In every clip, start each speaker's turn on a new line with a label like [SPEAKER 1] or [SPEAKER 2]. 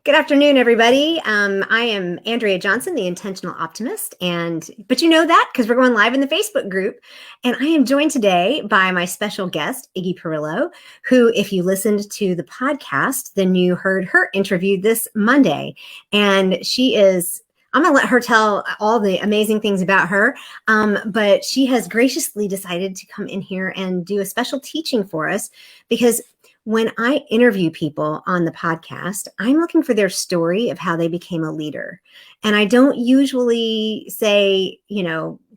[SPEAKER 1] Good afternoon, everybody. I am Andrea Johnson, the Intentional Optimist, but you know that because we're going live in the Facebook group, and I am joined today by my special guest, Iggy Perillo, who, if you listened to the podcast, then you heard her interviewed this Monday, and she is. I'm going to let her tell all the amazing things about her, but she has graciously decided to come in here and do a special teaching for us because when I interview people on the podcast, I'm looking for their story of how they became a leader. And I don't usually say,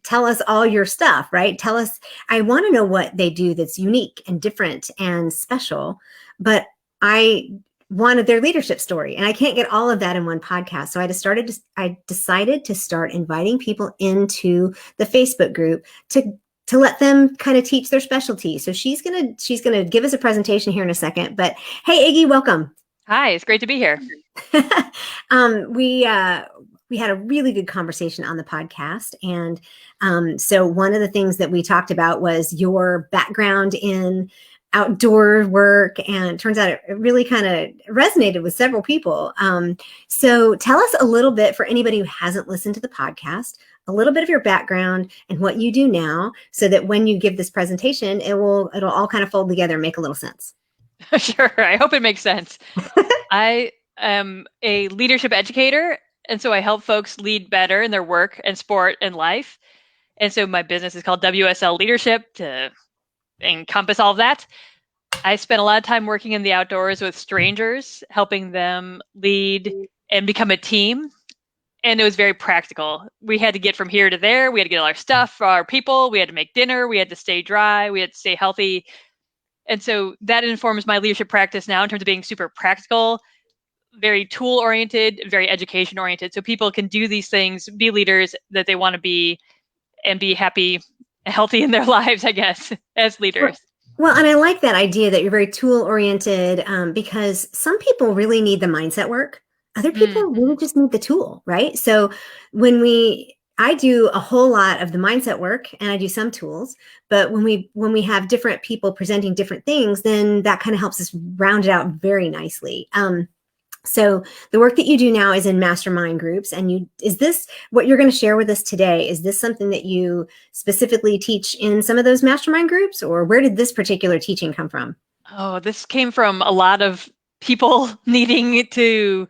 [SPEAKER 1] tell us all your stuff, right? Tell us, I want to know what they do that's unique and different and special, but I wanted their leadership story. And I can't get all of that in one podcast. So I decided to start inviting people into the Facebook group to let them kind of teach their specialty. So she's gonna give us a presentation here in a second. But hey, Iggy, welcome.
[SPEAKER 2] Hi, it's great to be here.
[SPEAKER 1] We had a really good conversation on the podcast, and so one of the things that we talked about was your background in outdoor work, and it turns out it really kind of resonated with several people. So tell us a little bit, for anybody who hasn't listened to the podcast, a little bit of your background and what you do now, so that when you give this presentation, it'll all kind of fold together and make a little sense.
[SPEAKER 2] Sure. I hope it makes sense. I am a leadership educator, and so I help folks lead better in their work and sport and life. And so my business is called WSL Leadership to encompass all of that. I spent a lot of time working in the outdoors with strangers, helping them lead and become a team. And it was very practical. We had to get from here to there. We had to get all our stuff, our people. We had to make dinner. We had to stay dry. We had to stay healthy. And so that informs my leadership practice now in terms of being super practical, very tool-oriented, very education-oriented. So people can do these things, be leaders that they want to be, and be happy, healthy in their lives, I guess, as leaders.
[SPEAKER 1] Well, and I like that idea that you're very tool-oriented, because some people really need the mindset work. Other people really just need the tool, right? So I do a whole lot of the mindset work and I do some tools, but when we have different people presenting different things, then that kind of helps us round it out very nicely. So the work that you do now is in mastermind groups, and is this what you're going to share with us today? Is this something that you specifically teach in some of those mastermind groups, or where did this particular teaching come from?
[SPEAKER 2] Oh, this came from a lot of people needing to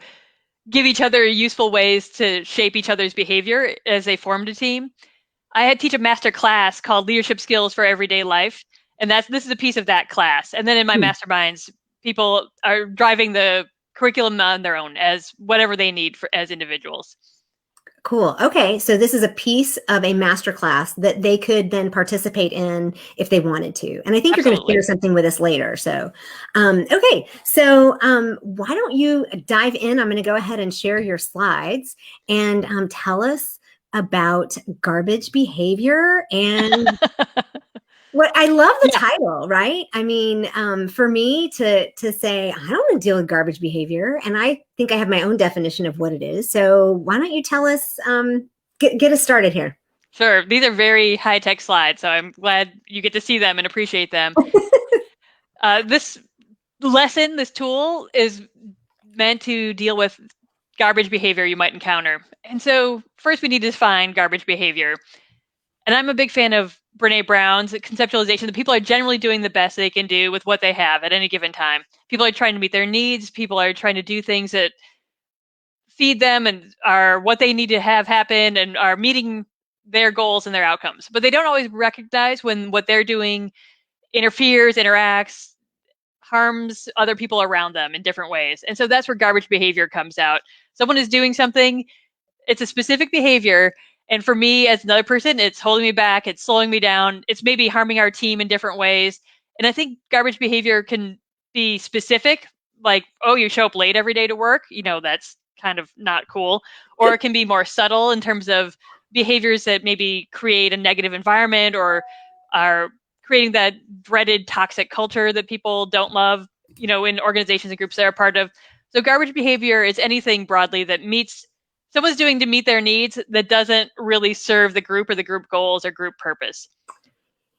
[SPEAKER 2] give each other useful ways to shape each other's behavior as they formed a team. I had teach a master class called Leadership Skills for Everyday Life, and this is a piece of that class. And then in my masterminds, people are driving the curriculum on their own as whatever they need as individuals.
[SPEAKER 1] Cool. Okay. So this is a piece of a master class that they could then participate in if they wanted to. And I think You're going to share something with us later. So, okay. So why don't you dive in? I'm going to go ahead and share your slides and tell us about garbage behavior and what I love the title, right? I mean, for me to say, I don't want to deal with garbage behavior, and I think I have my own definition of what it is. So why don't you tell us, get us started here?
[SPEAKER 2] Sure. These are very high-tech slides, so I'm glad you get to see them and appreciate them. This lesson, this tool, is meant to deal with garbage behavior you might encounter. And so first we need to define garbage behavior. And I'm a big fan of Brene Brown's conceptualization that people are generally doing the best they can do with what they have at any given time. People are trying to meet their needs. People are trying to do things that feed them and are what they need to have happen and are meeting their goals and their outcomes. But they don't always recognize when what they're doing interferes, interacts, harms other people around them in different ways. And so that's where garbage behavior comes out. Someone is doing something, it's a specific behavior, and for me as another person, it's holding me back, it's slowing me down, it's maybe harming our team in different ways. And I think garbage behavior can be specific, like, oh, you show up late every day to work, that's kind of not cool. Or it can be more subtle in terms of behaviors that maybe create a negative environment or are creating that dreaded toxic culture that people don't love, in organizations and groups they're a part of. So garbage behavior is anything broadly that someone's doing to meet their needs that doesn't really serve the group or the group goals or group purpose.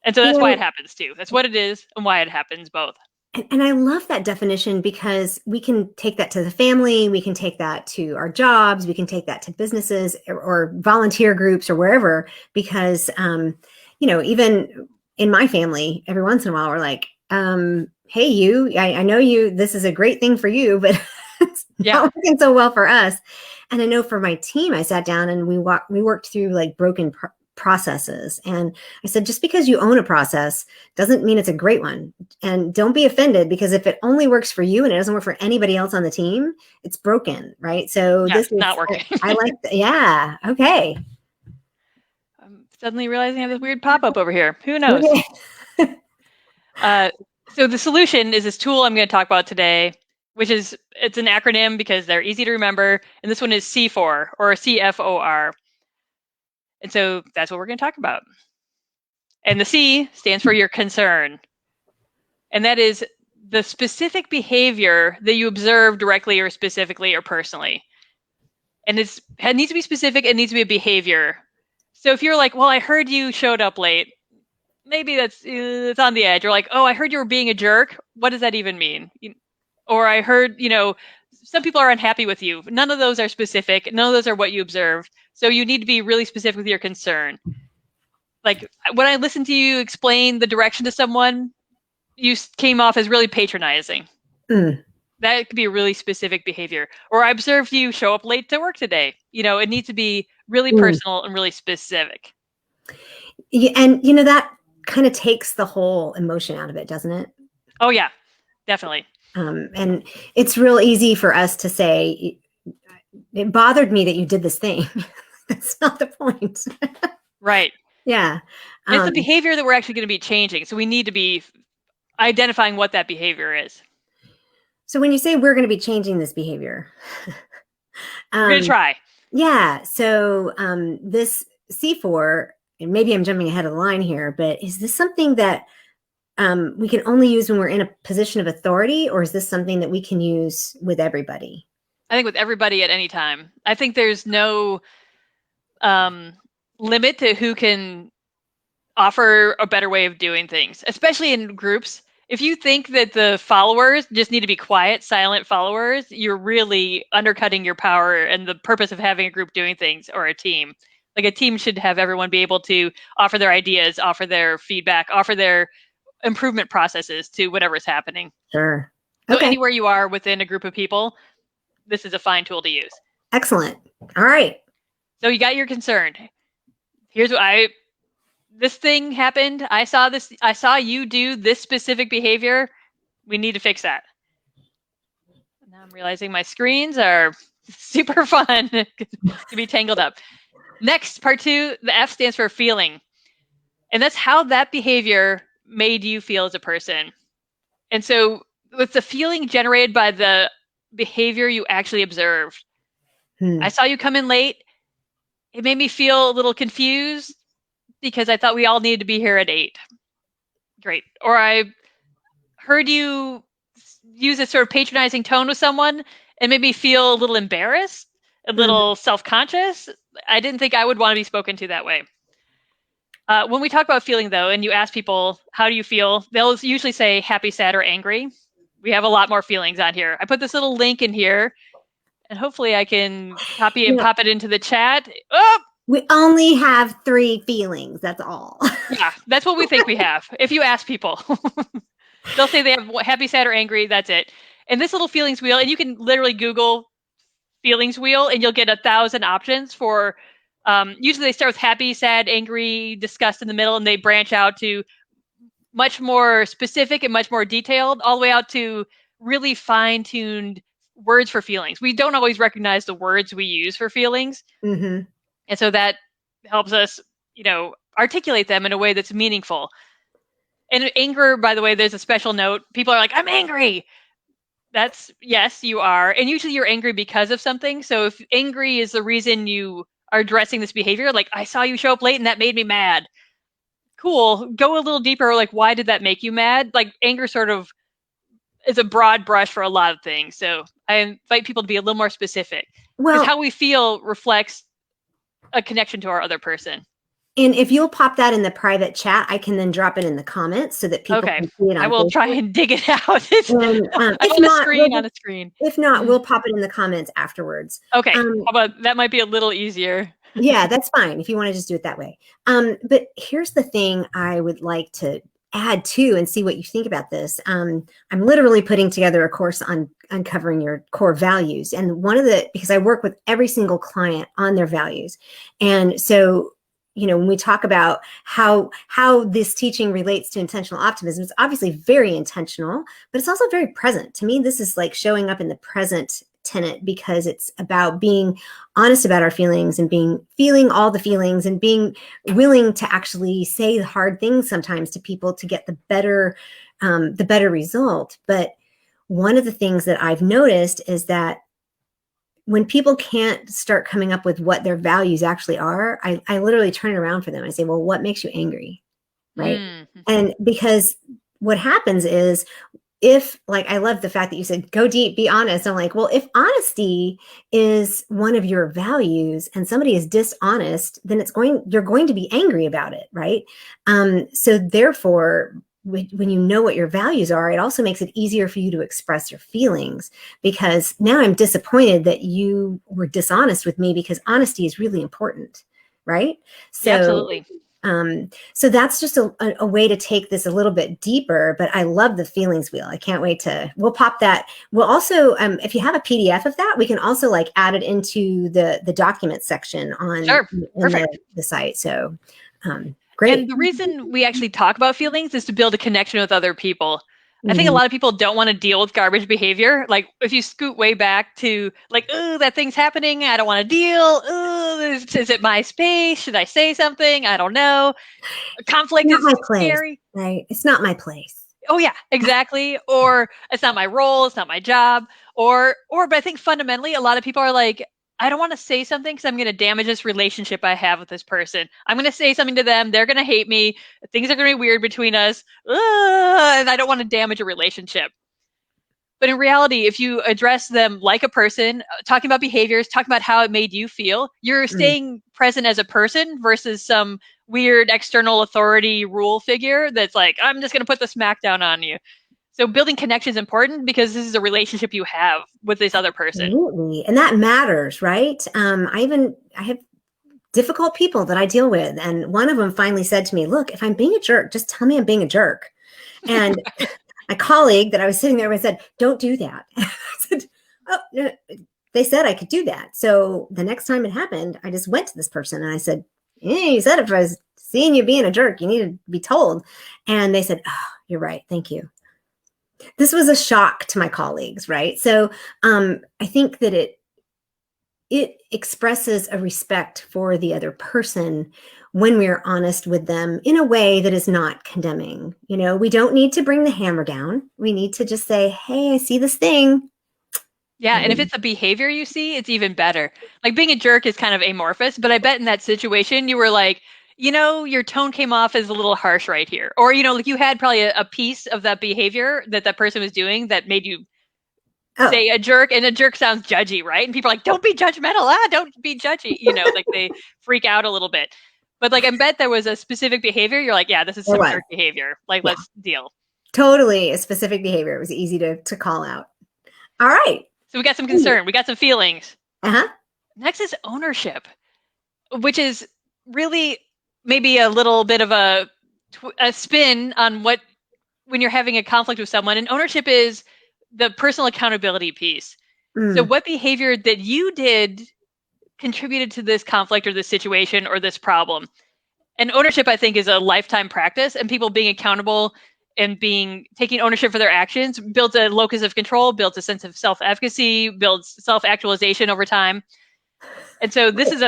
[SPEAKER 2] And so that's why it happens too. That's what it is and why it happens both.
[SPEAKER 1] And I love that definition because we can take that to the family, we can take that to our jobs, we can take that to businesses or volunteer groups or wherever. Because, even in my family, every once in a while, we're like, "Hey, I know you. This is a great thing for you, but it's
[SPEAKER 2] Yeah.
[SPEAKER 1] not working so well for us." And I know for my team, I sat down and we worked through like broken processes, and I said, just because you own a process doesn't mean it's a great one. And don't be offended, because if it only works for you and it doesn't work for anybody else on the team, it's broken, right? So
[SPEAKER 2] Yeah,
[SPEAKER 1] this is,
[SPEAKER 2] not working.
[SPEAKER 1] I like, yeah, okay.
[SPEAKER 2] I'm suddenly realizing I have this weird pop-up over here. Who knows?
[SPEAKER 1] Okay.
[SPEAKER 2] So the solution is this tool I'm going to talk about today, it's an acronym because they're easy to remember. And this one is C4 or CFOR. And so that's what we're going to talk about. And the C stands for your concern. And that is the specific behavior that you observe directly or specifically or personally. And it needs to be specific. It needs to be a behavior. So if you're like, well, I heard you showed up late, maybe it's on the edge. Or like, oh, I heard you were being a jerk. What does that even mean? Or I heard, some people are unhappy with you. None of those are specific. None of those are what you observed. So you need to be really specific with your concern. Like when I listened to you explain the direction to someone, you came off as really patronizing.
[SPEAKER 1] Mm.
[SPEAKER 2] That could be a really specific behavior. Or I observed you show up late to work today. It needs to be really
[SPEAKER 1] Mm.
[SPEAKER 2] personal and really specific.
[SPEAKER 1] Yeah, and that kind of takes the whole emotion out of it, doesn't it?
[SPEAKER 2] Oh yeah, definitely.
[SPEAKER 1] And it's real easy for us to say, it bothered me that you did this thing. That's not the point.
[SPEAKER 2] Right.
[SPEAKER 1] Yeah.
[SPEAKER 2] It's the behavior that we're actually going to be changing. So we need to be identifying what that behavior is.
[SPEAKER 1] So when you say we're going to be changing this behavior,
[SPEAKER 2] We're going to try.
[SPEAKER 1] Yeah. So this C4, and maybe I'm jumping ahead of the line here, but is this something that we can only use when we're in a position of authority, or is this something that we can use with everybody?
[SPEAKER 2] I think with everybody at any time. I think there's no limit to who can offer a better way of doing things, especially in groups. If you think that the followers just need to be quiet, silent followers, you're really undercutting your power and the purpose of having a group doing things, or a team. Like a team should have everyone be able to offer their ideas, offer their feedback, offer their improvement processes to whatever's happening.
[SPEAKER 1] Sure.
[SPEAKER 2] So
[SPEAKER 1] Okay.
[SPEAKER 2] anywhere you are within a group of people, this is a fine tool to use.
[SPEAKER 1] Excellent. All right.
[SPEAKER 2] So you got your concern. Here's what this thing happened. I saw you do this specific behavior. We need to fix that. Now I'm realizing my screens are super fun to be tangled up. Next, part 2, the F stands for feeling. And that's how that behavior made you feel as a person. And so it's the feeling generated by the behavior you actually observed. I saw you come in late. It made me feel a little confused because I thought we all needed to be here at 8. Great. Or I heard you use a sort of patronizing tone with someone and made me feel a little embarrassed, a little self-conscious. I didn't think I would want to be spoken to that way. When we talk about feeling, though, and you ask people, how do you feel? They'll usually say happy, sad, or angry. We have a lot more feelings on here. I put this little link in here, and hopefully I can copy and pop it into the chat. Oh!
[SPEAKER 1] We only have 3 feelings. That's all.
[SPEAKER 2] Yeah, that's what we think we have. If you ask people, they'll say they have happy, sad, or angry. That's it. And this little feelings wheel, and you can literally Google feelings wheel, and you'll get 1,000 options for. Usually they start with happy, sad, angry, disgust in the middle, and they branch out to much more specific and much more detailed, all the way out to really fine-tuned words for feelings. We don't always recognize the words we use for feelings.
[SPEAKER 1] Mm-hmm.
[SPEAKER 2] And so that helps us, articulate them in a way that's meaningful. And anger, by the way, there's a special note. People are like, I'm angry. That's, yes, you are. And usually you're angry because of something. So if angry is the reason you are addressing this behavior, like, I saw you show up late and that made me mad. Cool. Go a little deeper. Like, why did that make you mad? Like, anger sort of is a broad brush for a lot of things. So I invite people to be a little more specific. Because how we feel reflects a connection to our other person.
[SPEAKER 1] And if you'll pop that in the private chat, I can then drop it in the comments so that people
[SPEAKER 2] Okay.
[SPEAKER 1] can see it
[SPEAKER 2] I
[SPEAKER 1] on
[SPEAKER 2] will try
[SPEAKER 1] Facebook.
[SPEAKER 2] and dig it out.
[SPEAKER 1] And
[SPEAKER 2] I'm on a screen on a screen.
[SPEAKER 1] if not, we'll pop it in the comments afterwards.
[SPEAKER 2] Okay. How about that might be a little easier.
[SPEAKER 1] Yeah, that's fine if you want to just do it that way. But here's the thing I would like to add to and see what you think about this. I'm literally putting together a course on uncovering your core values. And because I work with every single client on their values. And so, when we talk about how this teaching relates to intentional optimism, it's obviously very intentional, but it's also very present. To me, this is like showing up in the present tenet, because it's about being honest about our feelings and feeling all the feelings and being willing to actually say the hard things sometimes to people to get the better result. But one of the things that I've noticed is that when people can't start coming up with what their values actually are, I literally turn it around for them. I say, well, what makes you angry? Right. And because what happens is, I love the fact that you said, go deep, be honest. I'm like, well, if honesty is one of your values and somebody is dishonest, then you're going to be angry about it. Right. So therefore, when you know what your values are, it also makes it easier for you to express your feelings, because now I'm disappointed that you were dishonest with me, because honesty is really important. Right. So,
[SPEAKER 2] yeah, absolutely.
[SPEAKER 1] So that's just a way to take this a little bit deeper, but I love the feelings wheel. I can't wait we'll pop that. We'll also, if you have a PDF of that, we can also add it into the document section on the site. So, great.
[SPEAKER 2] And the reason we actually talk about feelings is to build a connection with other people. I think a lot of people don't want to deal with garbage behavior. Like if you scoot way back to oh, that thing's happening, I don't want to deal. Oh, is it my space? Should I say something? I don't know. Conflict is scary.
[SPEAKER 1] Right. It's not my place.
[SPEAKER 2] Oh yeah, exactly. Or it's not my role. It's not my job. But I think fundamentally, a lot of people are like, I don't want to say something because I'm going to damage this relationship I have with this person. I'm going to say something to them. They're going to hate me. Things are going to be weird between us. And I don't want to damage a relationship. But in reality, if you address them like a person, talking about behaviors, talking about how it made you feel, you're staying present as a person versus some weird external authority rule figure that's like, I'm just going to put the smackdown on you. So building connection is important because this is a relationship you have with this other person.
[SPEAKER 1] Absolutely. And that matters, right? I have difficult people that I deal with. And one of them finally said to me, look, if I'm being a jerk, just tell me I'm being a jerk. And my colleague that I was sitting there with said, don't do that. I said, oh, no. They said I could do that. So the next time it happened, I just went to this person and I said, you said if I was seeing you being a jerk, you need to be told. And they said, oh, you're right. Thank you. This was a shock to my colleagues, right? So I think that it expresses a respect for the other person when we're honest with them in a way that is not condemning. We don't need to bring the hammer down. We need to just say, hey, I see this thing.
[SPEAKER 2] Yeah, and if it's a behavior you see, it's even better. Like being a jerk is kind of amorphous, but I bet in that situation you were like, your tone came off as a little harsh right here. Or, you had probably a piece of that behavior that person was doing that made you say a jerk, and a jerk sounds judgy, right? And people are like, don't be judgmental. Don't be judgy. They freak out a little bit. But I bet there was a specific behavior. You're like, yeah, this is some jerk behavior. Let's deal.
[SPEAKER 1] Totally a specific behavior. It was easy to call out. All right.
[SPEAKER 2] So we got some concern. We got some feelings.
[SPEAKER 1] Uh-huh.
[SPEAKER 2] Next is ownership, which is really maybe a little bit of a spin on when you're having a conflict with someone. And ownership is the personal accountability piece. So what behavior that you did contributed to this conflict or this situation or this problem? And ownership, I think, is a lifetime practice, and people being accountable and taking ownership for their actions builds a locus of control, builds a sense of self-efficacy, builds self-actualization over time. And so this is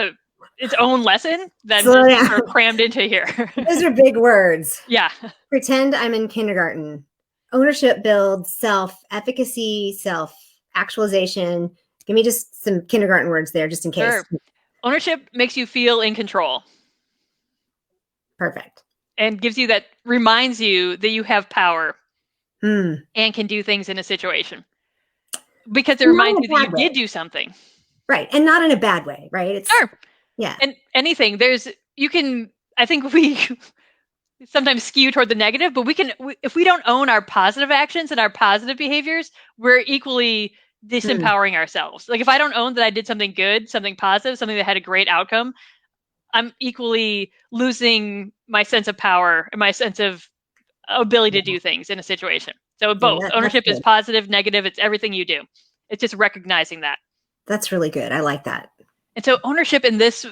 [SPEAKER 2] its own lesson that sort of crammed into here.
[SPEAKER 1] Those are big words.
[SPEAKER 2] Yeah.
[SPEAKER 1] Pretend I'm in kindergarten. Ownership builds self-efficacy, self-actualization. Give me just some kindergarten words there, just in case.
[SPEAKER 2] Sure. Ownership makes you feel in control.
[SPEAKER 1] Perfect.
[SPEAKER 2] And reminds you that you have power and can do things in a situation. Because it reminds you that you did do something.
[SPEAKER 1] Right. And not in a bad way, right?
[SPEAKER 2] Sure.
[SPEAKER 1] Yeah.
[SPEAKER 2] And anything. I think we sometimes skew toward the negative, but if we don't own our positive actions and our positive behaviors, we're equally disempowering ourselves. Like if I don't own that I did something good, something positive, something that had a great outcome, I'm equally losing my sense of power and my sense of ability to do things in a situation. So both ownership is positive, negative. It's everything you do. It's just recognizing that.
[SPEAKER 1] That's really good. I like that.
[SPEAKER 2] And so ownership in this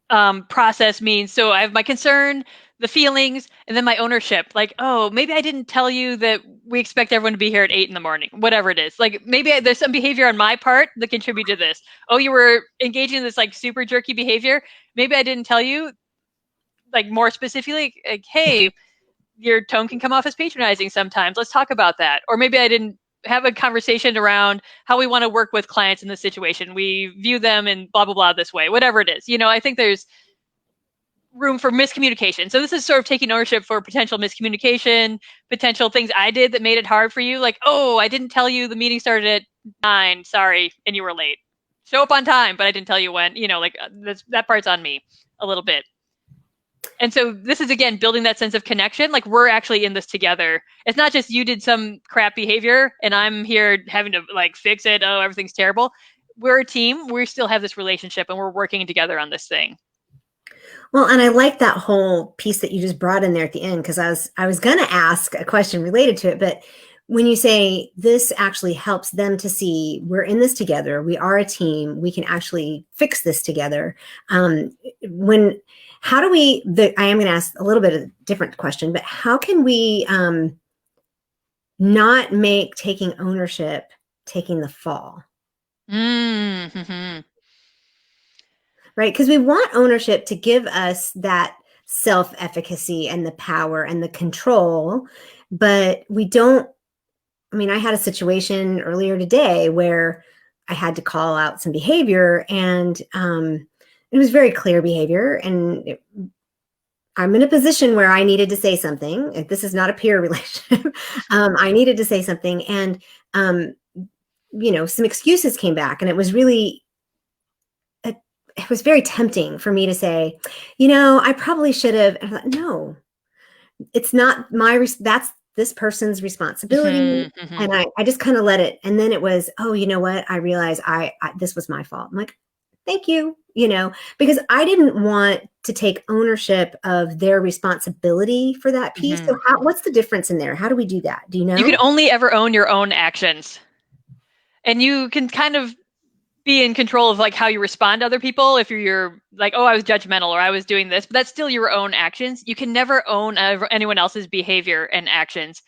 [SPEAKER 2] process means, so I have my concern, the feelings, and then my ownership. Like, oh, maybe I didn't tell you that we expect everyone to be here at 8 a.m, whatever it is. Like maybe there's some behavior on my part that contributed to this. Oh, you were engaging in this like super jerky behavior. Maybe I didn't tell you, like more specifically, like, hey, your tone can come off as patronizing sometimes. Let's talk about that. Or maybe I didn't have a conversation around how we want to work with clients in this situation. We view them in blah, blah, blah this way, whatever it is. I think there's room for miscommunication. So this is sort of taking ownership for potential miscommunication, potential things I did that made it hard for you. Like, oh, I didn't tell you the meeting started at 9, sorry, and you were late. Show up on time, but I didn't tell you when. Like that part's on me a little bit. And so this is, again, building that sense of connection. Like we're actually in this together. It's not just you did some crap behavior and I'm here having to like fix it. Oh, everything's terrible. We're a team. We still have this relationship and we're working together on this thing.
[SPEAKER 1] Well, and I like that whole piece that you just brought in there at the end, because I was going to ask a question related to it, but when you say this actually helps them to see we're in this together, we are a team, we can actually fix this together. How do we, I am going to ask a little bit of a different question, but how can we not make taking ownership taking the fall?
[SPEAKER 2] Mm-hmm.
[SPEAKER 1] Right? Because we want ownership to give us that self-efficacy and the power and the control, but we don't. I mean, I had a situation earlier today where I had to call out some behavior, and it was very clear behavior. And I'm in a position where I needed to say something. This is not a peer relationship. I needed to say something, and some excuses came back, and it was really. It was very tempting for me to say, I probably should have. I thought, no, it's not that's this person's responsibility.
[SPEAKER 2] Mm-hmm.
[SPEAKER 1] And I just kind of let it. And then it was, oh, you know what? I realized this was my fault. I'm like, thank you, because I didn't want to take ownership of their responsibility for that piece. So what's the difference in there? How do we do that? Do you know?
[SPEAKER 2] You can only ever own your own actions. And you can kind of be in control of like how you respond to other people. If you're like, oh, I was judgmental or I was doing this, but that's still your own actions. You can never own anyone else's behavior and actions.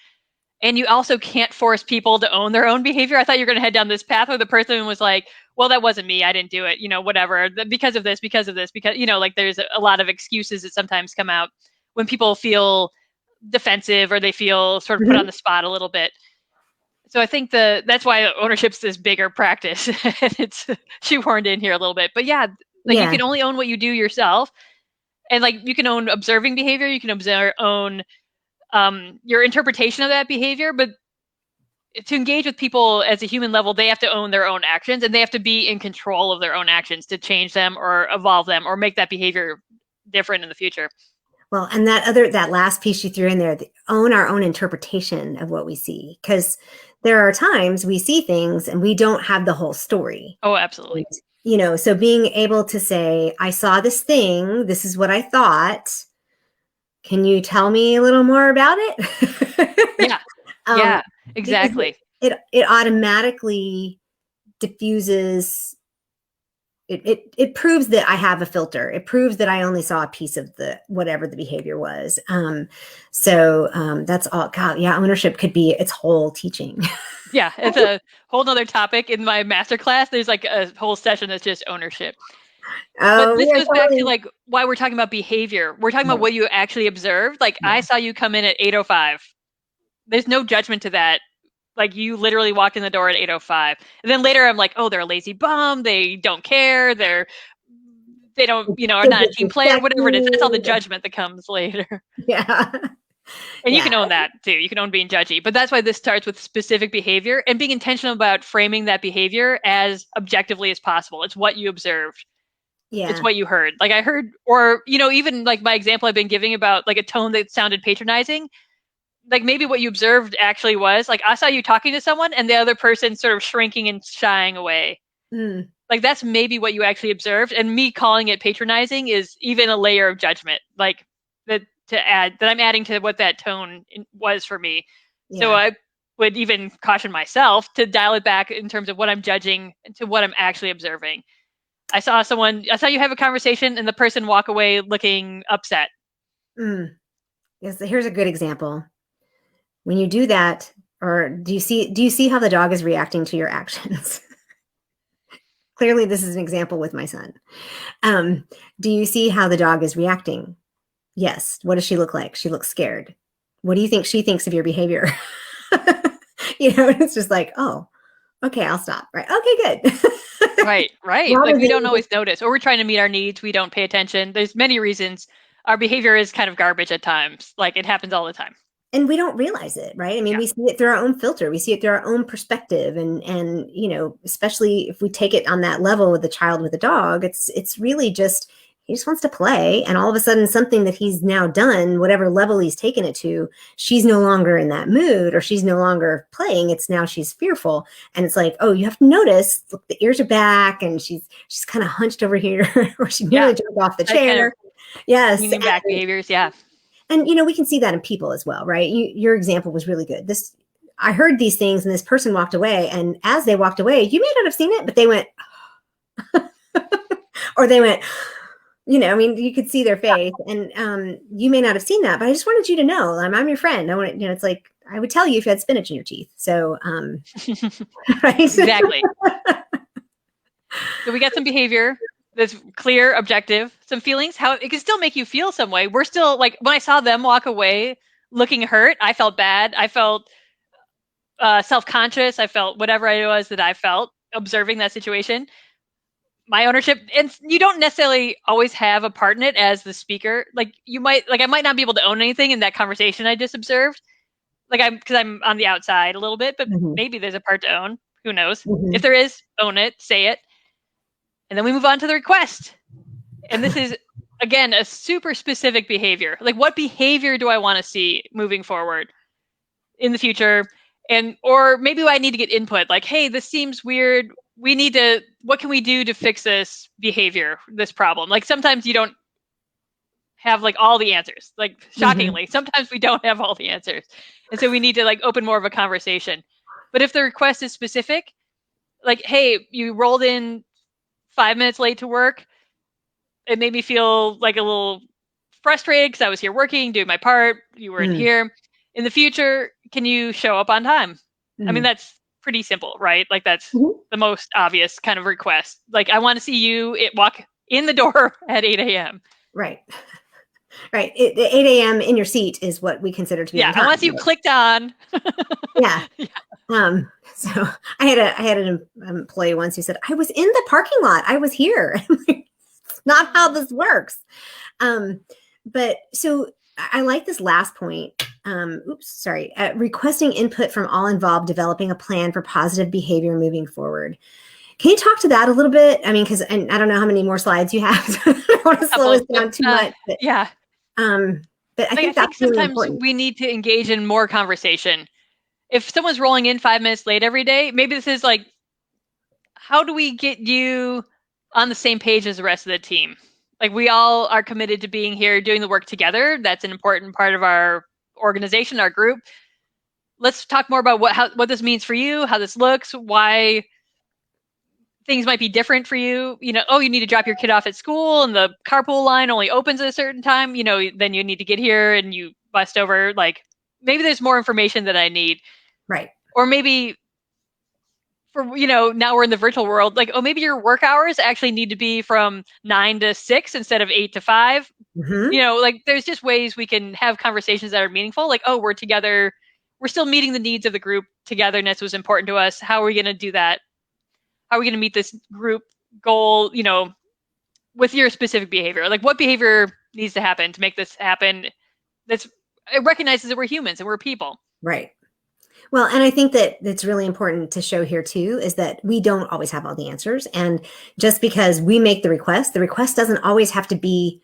[SPEAKER 2] And you also can't force people to own their own behavior. I thought you were going to head down this path where the person was like, well, that wasn't me. I didn't do it, whatever, because of this, because like there's a lot of excuses that sometimes come out when people feel defensive or they feel sort of put on the spot a little bit. So I think that's why ownership's this bigger practice. It's shoehorned in here a little bit, but you can only own what you do yourself, and like you can own observing behavior, you can own your interpretation of that behavior, but to engage with people as a human level, they have to own their own actions and they have to be in control of their own actions to change them or evolve them or make that behavior different in the future.
[SPEAKER 1] Well, and that last piece you threw in there, own our own interpretation of what we see, because there are times we see things and we don't have the whole story.
[SPEAKER 2] Oh, absolutely.
[SPEAKER 1] So being able to say, I saw this thing, this is what I thought. Can you tell me a little more about it?
[SPEAKER 2] Yeah, exactly.
[SPEAKER 1] It automatically diffuses. It proves that I have a filter. It proves that I only saw a piece of whatever the behavior was. That's all. God, yeah, ownership could be its whole teaching.
[SPEAKER 2] Yeah, it's a whole nother topic in my masterclass. There's like a whole session that's just ownership. But this goes back to like why we're talking about behavior. We're talking about what you actually observed. Like I saw you come in at 8:05. There's no judgment to that. Like you literally walked in the door at 8:05. And then later I'm like, oh, they're a lazy bum. They don't care. They don't, are not a team player, whatever it is. That's all the judgment that comes later.
[SPEAKER 1] Yeah.
[SPEAKER 2] And you can own that too. You can own being judgy. But that's why this starts with specific behavior and being intentional about framing that behavior as objectively as possible. It's what you observed. It's
[SPEAKER 1] Yeah.
[SPEAKER 2] what you heard. Like I heard, or, even like my example I've been giving about like a tone that sounded patronizing, like maybe what you observed actually was like, I saw you talking to someone and the other person sort of shrinking and shying away.
[SPEAKER 1] Mm.
[SPEAKER 2] Like that's maybe what you actually observed. And me calling it patronizing is even a layer of judgment, like that I'm adding to what that tone was for me. So
[SPEAKER 1] Yeah.
[SPEAKER 2] I would even caution myself to dial it back in terms of what I'm judging to what I'm actually observing. I saw you have a conversation and the person walk away looking upset.
[SPEAKER 1] Mm. Yes, here's a good example. When you do that, or do you see how the dog is reacting to your actions? Clearly, this is an example with my son. Do you see how the dog is reacting? Yes. What does she look like? She looks scared. What do you think she thinks of your behavior? It's just like, oh, okay, I'll stop. Right. Okay, good.
[SPEAKER 2] Right.
[SPEAKER 1] Rather
[SPEAKER 2] Like we
[SPEAKER 1] than
[SPEAKER 2] don't always notice, or we're trying to meet our needs. We don't pay attention. There's many reasons our behavior is kind of garbage at times. Like it happens all the time.
[SPEAKER 1] and we don't realize it, right? I mean,
[SPEAKER 2] Yeah.
[SPEAKER 1] we see it through our own filter, we see it through our own perspective, and especially if we take it on that level with the child with a dog, it's really just he just wants to play, and all of a sudden something that he's now done, whatever level he's taken it to, she's no longer in that mood, or she's no longer playing, it's now she's fearful, and it's like, oh, you have to notice, look, the ears are back, and she's kind of hunched over here, or she nearly
[SPEAKER 2] Yeah.
[SPEAKER 1] jumped off the
[SPEAKER 2] That kind
[SPEAKER 1] chair.
[SPEAKER 2] of
[SPEAKER 1] Yes.
[SPEAKER 2] leaning back behaviors. Yeah.
[SPEAKER 1] And we can see that in people as well, right? Your example was really good. I heard these things, and this person walked away, and as they walked away, you may not have seen it, but they went, or they went, I mean, you could see their face, and you may not have seen that, but I just wanted you to know, I'm your friend. I want it's like I would tell you if you had spinach in your teeth. So, right?
[SPEAKER 2] Exactly. So we got some behavior that's clear, objective, some feelings, how it can still make you feel some way. We're still like, when I saw them walk away looking hurt, I felt bad. I felt self-conscious. I felt whatever it was that I felt observing that situation. My ownership, and you don't necessarily always have a part in it as the speaker. Like I might not be able to own anything in that conversation I just observed. Because I'm on the outside a little bit, but
[SPEAKER 1] Mhm.
[SPEAKER 2] maybe there's a part to own. Who knows?
[SPEAKER 1] Mhm.
[SPEAKER 2] If there is, own it, say it. And then we move on to the request. And this is, again, a super specific behavior. Like, what behavior do I want to see moving forward in the future? Or maybe I need to get input. Like, hey, this seems weird. What can we do to fix this behavior, this problem? Like, sometimes you don't have like all the answers. Like, shockingly, sometimes we don't have all the answers. And so we need to like open more of a conversation. But if the request is specific, like, hey, you rolled in 5 minutes late to work, it made me feel like a little frustrated because I was here working, doing my part. You weren't
[SPEAKER 1] Mhm.
[SPEAKER 2] here. In the future, can you show up on time? I mean,
[SPEAKER 1] Mhm.
[SPEAKER 2] that's pretty simple, right? Like that's
[SPEAKER 1] Mhm.
[SPEAKER 2] the most obvious kind of request. Like I want to see you walk in the door at 8 a.m.
[SPEAKER 1] Right. Right. 8 a.m. in your seat is what we consider to be
[SPEAKER 2] Yeah,
[SPEAKER 1] on
[SPEAKER 2] I
[SPEAKER 1] time.
[SPEAKER 2] want to see you
[SPEAKER 1] Right?
[SPEAKER 2] clicked on.
[SPEAKER 1] Yeah.
[SPEAKER 2] Yeah.
[SPEAKER 1] So I had an employee once who said, I was in the parking lot. I was here. Not how this works. But so I like this last point. Requesting input from all involved, developing a plan for positive behavior moving forward. Can you talk to that a little bit? I mean, because I don't know how many more slides you have. So I don't want to slow us
[SPEAKER 2] Couple, but
[SPEAKER 1] down too much.
[SPEAKER 2] yeah.
[SPEAKER 1] Um, but I
[SPEAKER 2] Like I
[SPEAKER 1] think that's
[SPEAKER 2] think
[SPEAKER 1] really
[SPEAKER 2] sometimes
[SPEAKER 1] important.
[SPEAKER 2] we need to engage in more conversation. If someone's rolling in 5 minutes late every day, maybe this is like, how do we get you on the same page as the rest of the team? Like we all are committed to being here, doing the work together. That's an important part of our organization, our group. Let's talk more about what this means for you, how this looks, why things might be different for you. Oh, you need to drop your kid off at school and the carpool line only opens at a certain time. Then you need to get here and you bust over. Like maybe there's more information that I need.
[SPEAKER 1] Right.
[SPEAKER 2] Or maybe now we're in the virtual world, like, oh, maybe your work hours actually need to be from 9 to 6 instead of 8 to 5.
[SPEAKER 1] Mm-hmm.
[SPEAKER 2] Like there's just ways we can have conversations that are meaningful. Like, oh, we're together. We're still meeting the needs of the group. Togetherness was important to us. How are we going to do that? How are we going to meet this group goal, with your specific behavior? Like what behavior needs to happen to make this happen? It recognizes that we're humans and we're people.
[SPEAKER 1] Right. Well, and I think that it's really important to show here too is that we don't always have all the answers. And just because we make the request doesn't always have to be,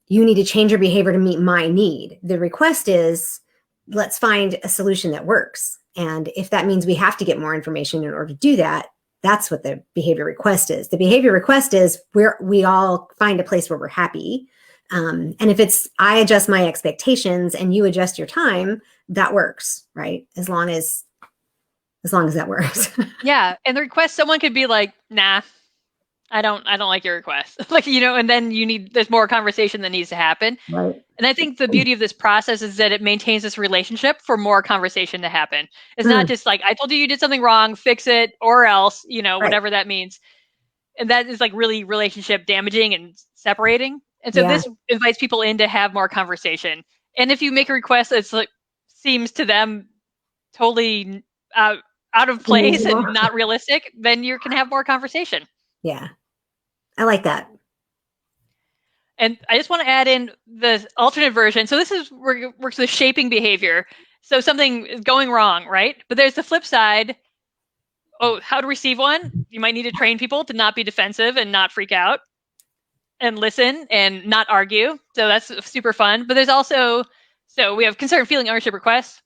[SPEAKER 1] you need to change your behavior to meet my need. The request is, let's find a solution that works. And if that means we have to get more information in order to do that, that's what the behavior request is. The behavior request is where we all find a place where we're happy. And if it's, I adjust my expectations and you adjust your time, that works, right? As long as that works.
[SPEAKER 2] Yeah. And the request, someone could be like, nah, I don't like your request. Like, and then there's more conversation that needs to happen.
[SPEAKER 1] Right.
[SPEAKER 2] And I think the beauty of this process is that it maintains this relationship for more conversation to happen. It's not just like, I told you did something wrong, fix it, or else,
[SPEAKER 1] Right.
[SPEAKER 2] whatever that means. And that is like really relationship damaging and separating. And so this invites people in to have more conversation. And if you make a request that's like seems to them totally out of place and not realistic, then you can have more conversation.
[SPEAKER 1] Yeah. I like that.
[SPEAKER 2] And I just want to add in the alternate version. So this is where it works with shaping behavior. So something is going wrong, right? But there's the flip side. Oh, how to receive one? You might need to train people to not be defensive and not freak out and listen and not argue. So that's super fun. But there's also, so we have concern, feeling, ownership requests.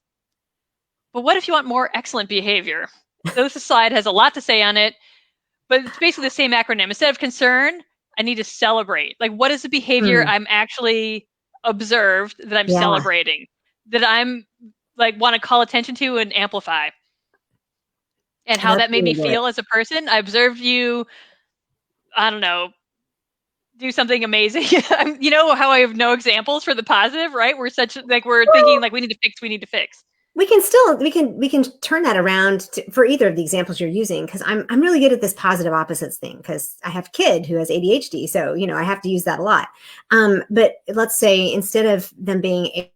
[SPEAKER 2] But what if you want more excellent behavior? So this slide has a lot to say on it, but it's basically the same acronym. Instead of concern, I need to celebrate. Like, what is the behavior I'm actually observed that I'm celebrating, that I'm like want to call attention to and amplify? And how that made me feel as a person. I observed you, I don't know, do something amazing. How I have no examples for the positive, right? We're thinking like we need to fix.
[SPEAKER 1] We can turn that around for either of the examples you're using, because I'm really good at this positive opposites thing because I have a kid who has ADHD, so I have to use that a lot. But let's say instead of them being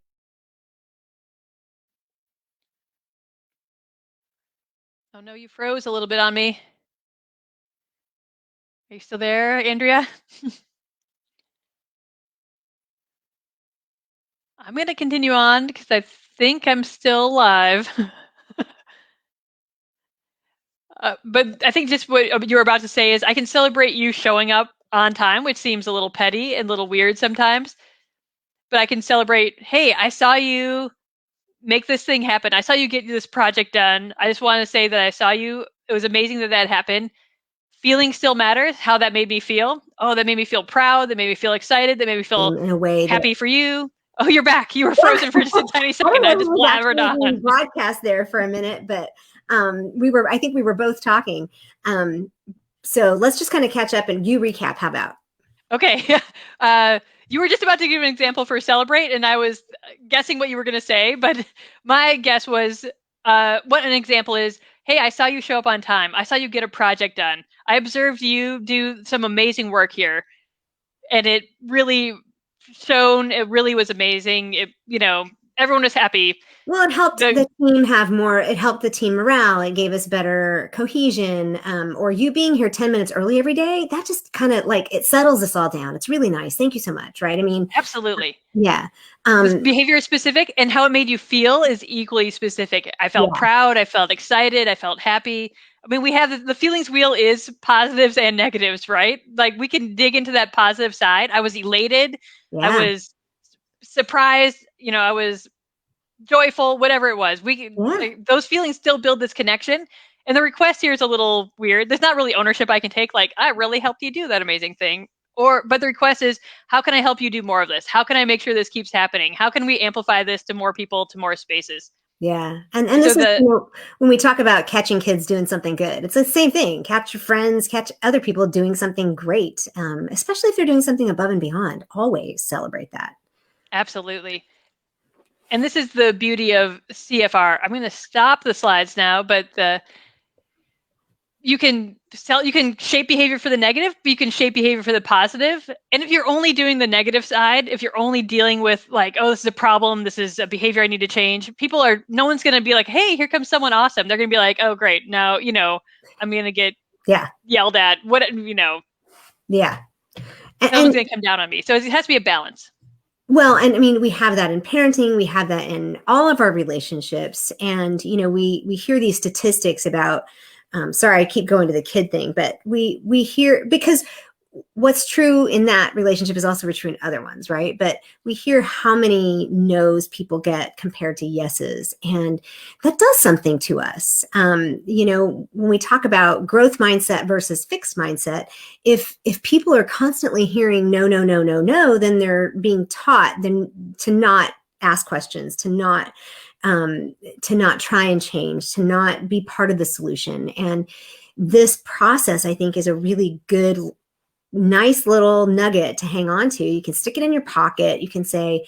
[SPEAKER 2] Oh no, you froze a little bit on me. Are you still there, Andrea? I'm going to continue on because I think I'm still live. But I think just what you were about to say is I can celebrate you showing up on time, which seems a little petty and a little weird sometimes. But I can celebrate, hey, I saw you make this thing happen. I saw you get this project done. I just want to say that I saw you. It was amazing that happened. Feeling still matters, how that made me feel. Oh, that made me feel proud. That made me feel excited. That made me feel
[SPEAKER 1] in a way
[SPEAKER 2] happy for you. Oh, you're back. You were frozen for just a tiny second. I just blabbered on.
[SPEAKER 1] Broadcast there for a minute, but I think we were both talking. So let's just kind of catch up and you recap. How about?
[SPEAKER 2] Okay. You were just about to give an example for celebrate, and I was guessing what you were going to say, but my guess was what an example is. Hey, I saw you show up on time. I saw you get a project done. I observed you do some amazing work here, and it really was amazing. Everyone was happy.
[SPEAKER 1] Well, it helped the team it helped the team morale. It gave us better cohesion. Or you being here 10 minutes early every day, that just kind of like, it settles us all down. It's really nice. Thank you so much. Right. I mean,
[SPEAKER 2] absolutely.
[SPEAKER 1] Yeah.
[SPEAKER 2] Behavior is specific, and how it made you feel is equally specific. I felt proud. I felt excited. I felt happy. I mean, we have the feelings wheel is positives and negatives, right? Like we can dig into that positive side. I was elated.
[SPEAKER 1] Yeah.
[SPEAKER 2] I was surprised. I was joyful, whatever it was. Those feelings still build this connection. And the request here is a little weird. There's not really ownership I can take. Like, I really helped you do that amazing thing. But the request is, how can I help you do more of this? How can I make sure this keeps happening? How can we amplify this to more people, to more spaces?
[SPEAKER 1] Yeah. And this is, when we talk about catching kids doing something good, it's the same thing. Catch your friends, catch other people doing something great, especially if they're doing something above and beyond. Always celebrate that.
[SPEAKER 2] Absolutely. And this is the beauty of CFR. I'm going to stop the slides now, but you can shape behavior for the negative, but you can shape behavior for the positive. And if you're only doing the negative side, if you're only dealing with like, oh, this is a problem, this is a behavior I need to change, no one's going to be like, hey, here comes someone awesome. They're going to be like, oh, great. Now, I'm going to get yelled at.
[SPEAKER 1] Yeah.
[SPEAKER 2] No one's going to come down on me. So it has to be a balance.
[SPEAKER 1] Well, and I mean, we have that in parenting, we have that in all of our relationships. And, we hear these statistics about, sorry, I keep going to the kid thing, but we hear, because what's true in that relationship is also true in other ones, right? But we hear how many no's people get compared to yeses, and that does something to us. When we talk about growth mindset versus fixed mindset, if people are constantly hearing no, no, no, no, no, then they're being taught then to not ask questions, to not try and change, to not be part of the solution. And this process, I think, is a really good, nice little nugget to hang on to. You can stick it in your pocket. You can say,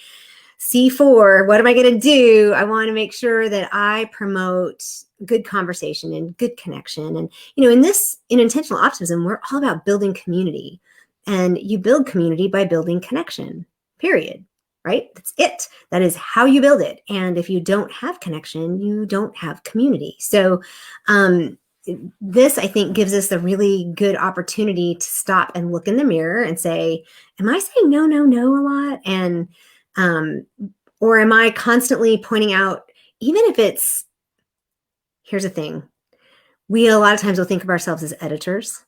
[SPEAKER 1] C4, what am I going to do? I want to make sure that I promote good conversation and good connection. And, in intentional optimism, we're all about building community. And you build community by building connection, period. Right? That's it. That is how you build it. And if you don't have connection, you don't have community. So, this, I think, gives us a really good opportunity to stop and look in the mirror and say, am I saying no, no, no a lot? And, or am I constantly pointing out, even if it's, here's the thing, we a lot of times will think of ourselves as editors,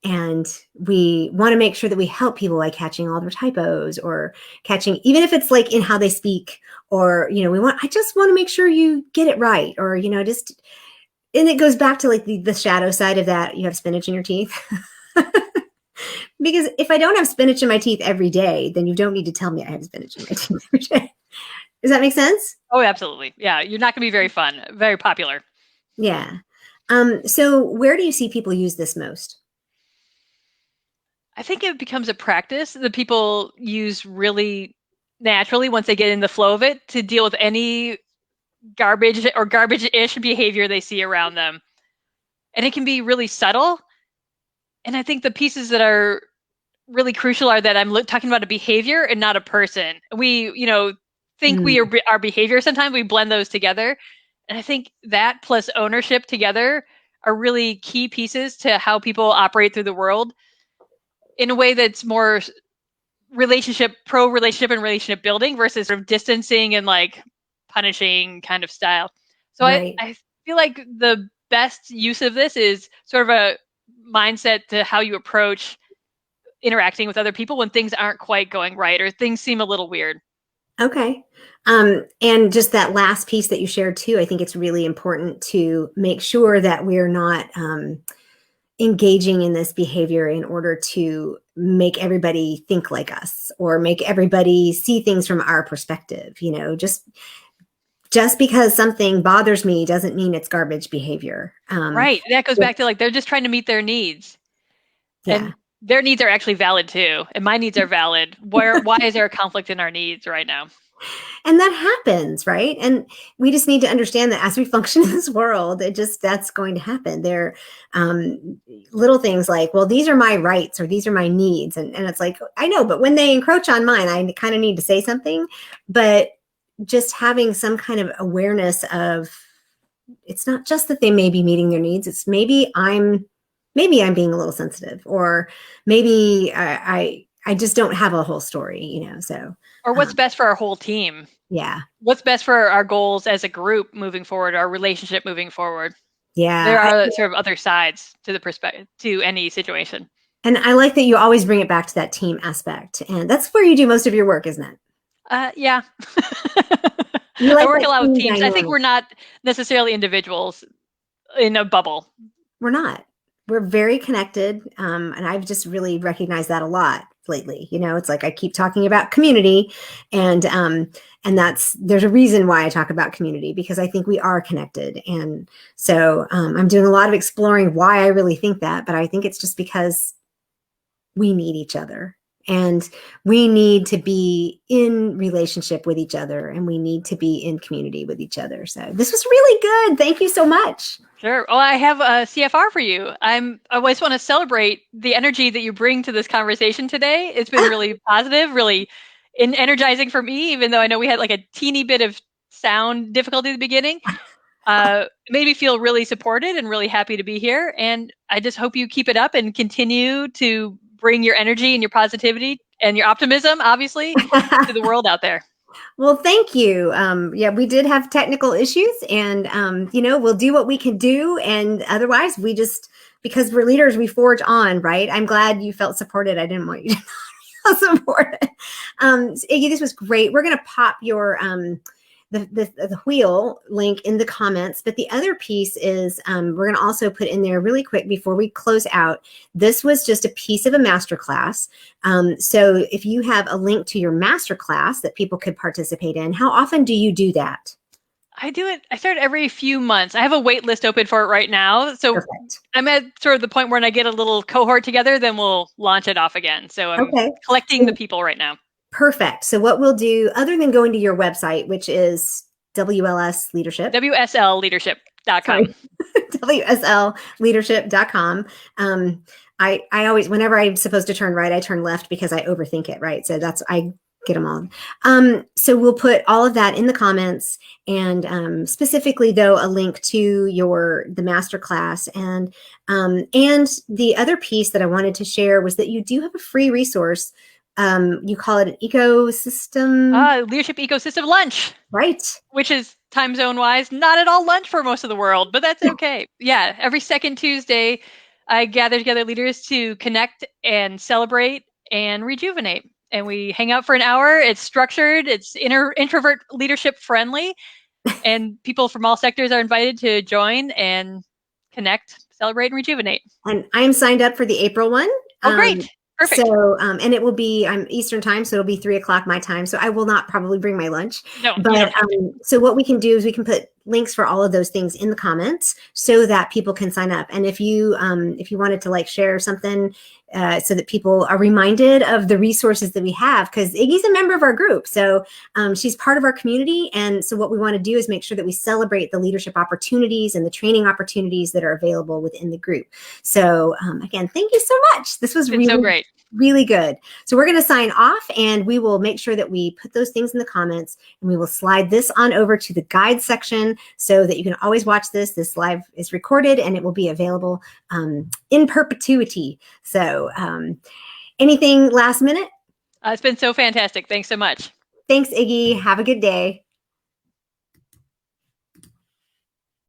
[SPEAKER 1] and we want to make sure that we help people by catching all their typos, or catching, even if it's like in how they speak, or, I just want to make sure you get it right, or, just, and it goes back to like the shadow side of that. You have spinach in your teeth. Because if I don't have spinach in my teeth every day, then you don't need to tell me I have spinach in my teeth every day. Does that make sense?
[SPEAKER 2] Oh, absolutely. Yeah. You're not going to be very fun, very popular.
[SPEAKER 1] Yeah. So where do you see people use this most?
[SPEAKER 2] I think it becomes a practice that people use really naturally once they get in the flow of it to deal with any garbage or garbage-ish behavior they see around them. And it can be really subtle. And I think the pieces that are really crucial are that I'm talking about a behavior and not a person. We, think we are our behavior. Sometimes we blend those together. And I think that plus ownership together are really key pieces to how people operate through the world in a way that's more pro relationship and relationship building versus sort of distancing and like punishing kind of style. So
[SPEAKER 1] Right.
[SPEAKER 2] I feel like the best use of this is sort of a mindset to how you approach interacting with other people when things aren't quite going right or things seem a little weird.
[SPEAKER 1] Okay. And just that last piece that you shared too, I think it's really important to make sure that we're not engaging in this behavior in order to make everybody think like us or make everybody see things from our perspective. Just because something bothers me doesn't mean it's garbage behavior.
[SPEAKER 2] Right. That goes back to like they're just trying to meet their needs.
[SPEAKER 1] Yeah.
[SPEAKER 2] And their needs are actually valid too. And my needs are valid. Why is there a conflict in our needs right now?
[SPEAKER 1] And that happens, right? And we just need to understand that as we function in this world, that's going to happen. There little things like, well, these are my rights or these are my needs. And it's like, I know, but when they encroach on mine, I kind of need to say something. But just having some kind of awareness of, it's not just that they may be meeting their needs. It's maybe I'm being a little sensitive, or maybe I just don't have a whole story, so.
[SPEAKER 2] Or what's best for our whole team?
[SPEAKER 1] Yeah.
[SPEAKER 2] What's best for our goals as a group moving forward, our relationship moving forward?
[SPEAKER 1] Yeah.
[SPEAKER 2] There are sort of other sides to the perspective to any situation.
[SPEAKER 1] And I like that you always bring it back to that team aspect. And that's where you do most of your work, isn't it?
[SPEAKER 2] Yeah.
[SPEAKER 1] Like
[SPEAKER 2] I work a lot with teams.
[SPEAKER 1] dynamic.
[SPEAKER 2] I think we're not necessarily individuals in a bubble.
[SPEAKER 1] We're not. We're very connected. And I've just really recognized that a lot lately. It's like I keep talking about community, and there's a reason why I talk about community, because I think we are connected. And so I'm doing a lot of exploring why I really think that, but I think it's just because we need each other. And we need to be in relationship with each other, and we need to be in community with each other. So this was really good. Thank you so much.
[SPEAKER 2] Sure. Well, I have a CFR for you. I always want to celebrate the energy that you bring to this conversation today. It's been really positive, really energizing for me, even though I know we had like a teeny bit of sound difficulty at the beginning. It made me feel really supported and really happy to be here. And I just hope you keep it up and continue to bring your energy and your positivity and your optimism, obviously, to the world out there.
[SPEAKER 1] Well, thank you. Yeah, we did have technical issues, and we'll do what we can do, and otherwise, we just because we're leaders, we forge on. Right? I'm glad you felt supported. I didn't want you to feel supported. Iggy, this was great. We're going to pop your the wheel link in the comments. But the other piece is we're going to also put in there really quick before we close out. This was just a piece of a masterclass. So if you have a link to your masterclass that people could participate in, how often do you do that?
[SPEAKER 2] I do it. I start every few months. I have a wait list open for it right now. So
[SPEAKER 1] Perfect.
[SPEAKER 2] I'm at sort of the point where when I get a little cohort together, then we'll launch it off again. So I'm collecting the people right now.
[SPEAKER 1] Perfect. So what we'll do, other than going to your website, which is WLS Leadership.
[SPEAKER 2] WSLleadership.com.
[SPEAKER 1] WSLleadership.com. I always, whenever I'm supposed to turn right, I turn left because I overthink it, right? So I get them all. So we'll put all of that in the comments, and specifically though, a link to the masterclass. And the other piece that I wanted to share was that you do have a free resource. You call it an ecosystem.
[SPEAKER 2] Leadership ecosystem lunch.
[SPEAKER 1] Right.
[SPEAKER 2] Which is time zone wise, not at all lunch for most of the world, but that's okay. Yeah. Every second Tuesday, I gather together leaders to connect and celebrate and rejuvenate. And we hang out for an hour. It's structured. It's introvert leadership friendly. And people from all sectors are invited to join and connect, celebrate, and rejuvenate.
[SPEAKER 1] And I'm signed up for the April one.
[SPEAKER 2] Oh, great. Perfect.
[SPEAKER 1] So, and it will be, I'm Eastern time, so it'll be 3:00 my time. So I will not probably bring my lunch.
[SPEAKER 2] No,
[SPEAKER 1] but so what we can do is we can put links for all of those things in the comments so that people can sign up. And if you wanted to share something so that people are reminded of the resources that we have, because Iggy's a member of our group. So she's part of our community. And so what we want to do is make sure that we celebrate the leadership opportunities and the training opportunities that are available within the group. So again, thank you so much. This was really
[SPEAKER 2] so great.
[SPEAKER 1] Really good. So we're going to sign off, and we will make sure that we put those things in the comments, and we will slide this on over to the guide section so that you can always watch this. This live is recorded, and it will be available in perpetuity. So anything last minute?
[SPEAKER 2] It's been so fantastic. Thanks so much.
[SPEAKER 1] Thanks, Iggy. Have a good day.